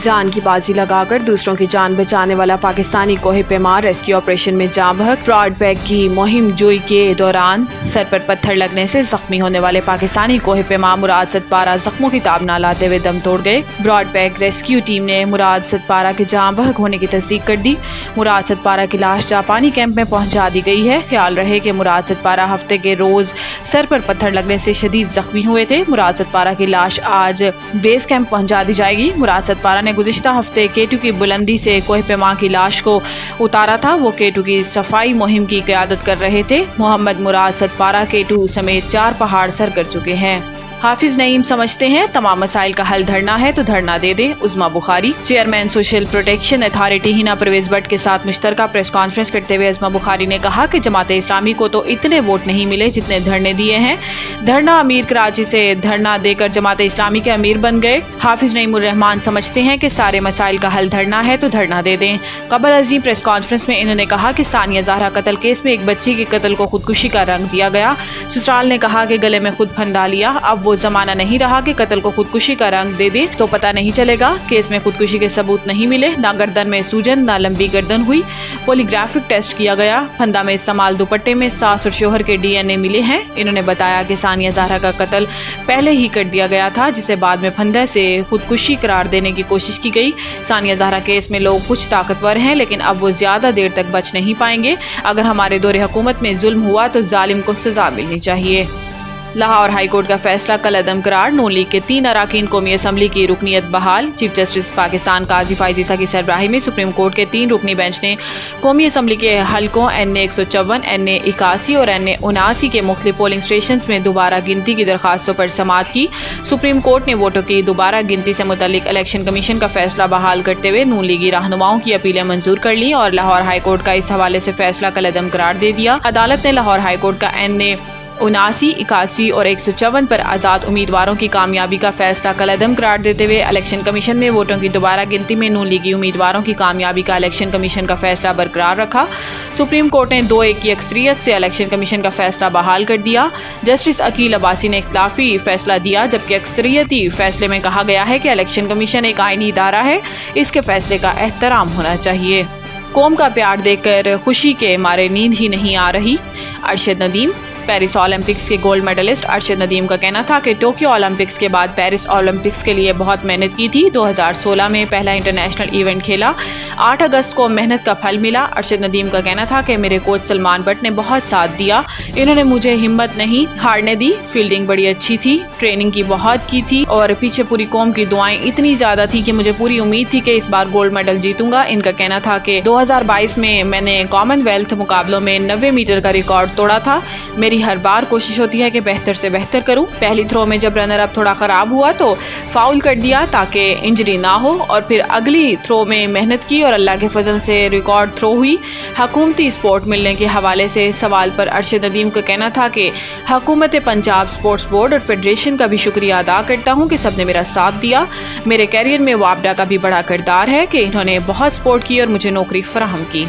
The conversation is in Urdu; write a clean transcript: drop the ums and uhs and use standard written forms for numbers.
جان کی بازی لگا کر دوسروں کی جان بچانے والا پاکستانی کوہ پیما ریسکیو آپریشن میں جاں بحق۔ براڈ بیگ کی مہم جوئی کے دوران سر پر پتھر لگنے سے زخمی ہونے والے پاکستانی کوہ پیما مراد ستپارہ زخموں کی تاب نہ لاتے ہوئے دم توڑ گئے۔ براڈ بیگ ریسکیو ٹیم نے مراد ستپارہ کے جاں بحق ہونے کی تصدیق کر دی۔ مراد ستپارہ کی لاش جاپانی کیمپ میں پہنچا دی گئی ہے۔ خیال رہے کہ مراد ستپارہ ہفتے کے روز سر پر پتھر لگنے سے شدید زخمی ہوئے تھے۔ مراد ستپارہ کی لاش آج بیس کیمپ پہنچا دی جائے گی۔ مراد ستپارہ نے گزشتہ ہفتے K2 کی بلندی سے کوہ پیما کی لاش کو اتارا تھا۔ وہ K2 کی صفائی مہم کی قیادت کر رہے تھے۔ محمد مراد ستپارہ K2 سمیت 4 پہاڑ سر کر چکے ہیں۔ حافظ نعیم سمجھتے ہیں تمام مسائل کا حل دھرنا ہے تو دھرنا دے دیں۔ Uzma Bukhari chairman social protection authority Hina Pervaiz but کے ساتھ مشترکہ پریس کانفرنس کرتے ہوئے عظمیٰ بخاری نے کہا کہ جماعت اسلامی کو تو اتنے ووٹ نہیں ملے جتنے دھرنے دیے ہیں۔ دھرنا امیر کراچی سے دھرنا دے کر جماعت اسلامی کے امیر بن گئے۔ حافظ نعیم الرحمان سمجھتے ہیں کہ سارے مسائل کا حل دھرنا ہے تو دھرنا دے دیں۔ قبل ازیں پریس کانفرنس میں انہوں نے کہا کہ ثانیہ زہرا قتل کیس میں ایک بچی کے قتل کو خودکشی کا رنگ دیا گیا۔ سسرال نے کہا کہ گلے میں خود پھندا لیا۔ اب وہ زمانہ نہیں رہا کہ قتل کو خودکشی کا رنگ دے دیں تو پتہ نہیں چلے گا۔ کیس میں خودکشی کے ثبوت نہیں ملے، نہ گردن میں سوجن نہ لمبی گردن ہوئی۔ پولیگرافک ٹیسٹ کیا گیا۔ پھندا میں استعمال دوپٹے میں ساس اور شوہر کے DNA ملے ہیں۔ انہوں نے بتایا کہ ثانیہ زہرا کا قتل پہلے ہی کر دیا گیا تھا، جسے بعد میں پھندے سے خودکشی قرار دینے کی کوشش کی گئی۔ ثانیہ زہرا کیس میں لوگ کچھ طاقتور ہیں لیکن اب وہ زیادہ دیر تک بچ نہیں پائیں گے۔ اگر ہمارے دور حکومت میں ظلم ہوا تو ظالم کو سزا ملنی چاہیے۔ لاہور ہائی کورٹ کا فیصلہ کل عدم قرار۔ نون لیگ کے 3 اراکین قومی اسمبلی کی رکنیت بحال۔ چیف جسٹس پاکستان قاضی فائز عیسیٰ کی سربراہی میں سپریم کورٹ کے 3 رکنی بینچ نے قومی اسمبلی کے حلقوں NA 154، NA 81 اور NA 79 کے مختلف پولنگ اسٹیشنز میں دوبارہ گنتی کی درخواستوں پر سماعت کی۔ سپریم کورٹ نے ووٹوں کی دوبارہ گنتی سے متعلق الیکشن کمیشن کا فیصلہ بحال کرتے ہوئے نون لیگی رہنماؤں کی اپیلیں منظور کر لیں اور لاہور ہائی کورٹ کا اس حوالے سے فیصلہ کل عدم قرار دے دیا۔ عدالت نے لاہور ہائی کورٹ کا NA 79، 81 اور 154 پر آزاد امیدواروں کی کامیابی کا فیصلہ کل عدم قرار دیتے ہوئے الیکشن کمیشن نے ووٹوں کی دوبارہ گنتی میں نون لیگی امیدواروں کی کامیابی کا الیکشن کمیشن کا فیصلہ برقرار رکھا۔ سپریم کورٹ نے 2-1 کی اکثریت سے الیکشن کمیشن کا فیصلہ بحال کر دیا۔ جسٹس عقیل عباسی نے اختلافی فیصلہ دیا، جبکہ اکثریتی فیصلے میں کہا گیا ہے کہ الیکشن کمیشن ایک آئینی ادارہ ہے، اس کے فیصلے کا احترام ہونا چاہیے۔ قوم کا پیار دیکھ کر خوشی کے مارے نیند ہی نہیں آ رہی۔ ارشد ندیم پیرس اولمپکس کے گولڈ میڈلسٹ ارشد ندیم کا کہنا تھا کہ ٹوکیو اولمپکس کے بعد پیرس اولمپکس کے لیے بہت محنت کی تھی۔ 2016 میں پہلا انٹرنیشنل ایونٹ کھیلا، 8 اگست کو محنت کا پھل ملا۔ ارشد ندیم کا کہنا تھا کہ میرے کوچ سلمان بٹ نے بہت ساتھ دیا، انہوں نے مجھے ہمت نہیں ہارنے دی۔ فیلڈنگ بڑی اچھی تھی، ٹریننگ کی بہت کی تھی اور پیچھے پوری قوم کی دعائیں اتنی زیادہ تھی کہ مجھے پوری امید تھی کہ اس بار گولڈ میڈل جیتوں گا۔ ان کا کہنا تھا کہ 2022 میں نے کامن ویلتھ مقابلوں میں 90 میٹر کا ریکارڈ توڑا تھا۔ میری ہر بار کوشش ہوتی ہے کہ بہتر سے بہتر کروں۔ پہلی تھرو میں جب رنر اپ تھوڑا خراب ہوا تو فاؤل کر دیا تاکہ انجری نہ ہو، اور پھر اگلی تھرو میں محنت کی اور اللہ کے فضل سے ریکارڈ تھرو ہوئی۔ حکومتی سپورٹ ملنے کے حوالے سے سوال پر ارشد ندیم کا کہنا تھا کہ حکومت پنجاب سپورٹس بورڈ اور فیڈریشن کا بھی شکریہ ادا کرتا ہوں کہ سب نے میرا ساتھ دیا۔ میرے کیریئر میں وابڈا کا بھی بڑا کردار ہے کہ انہوں نے بہت سپورٹ کی اور مجھے نوکری فراہم کی۔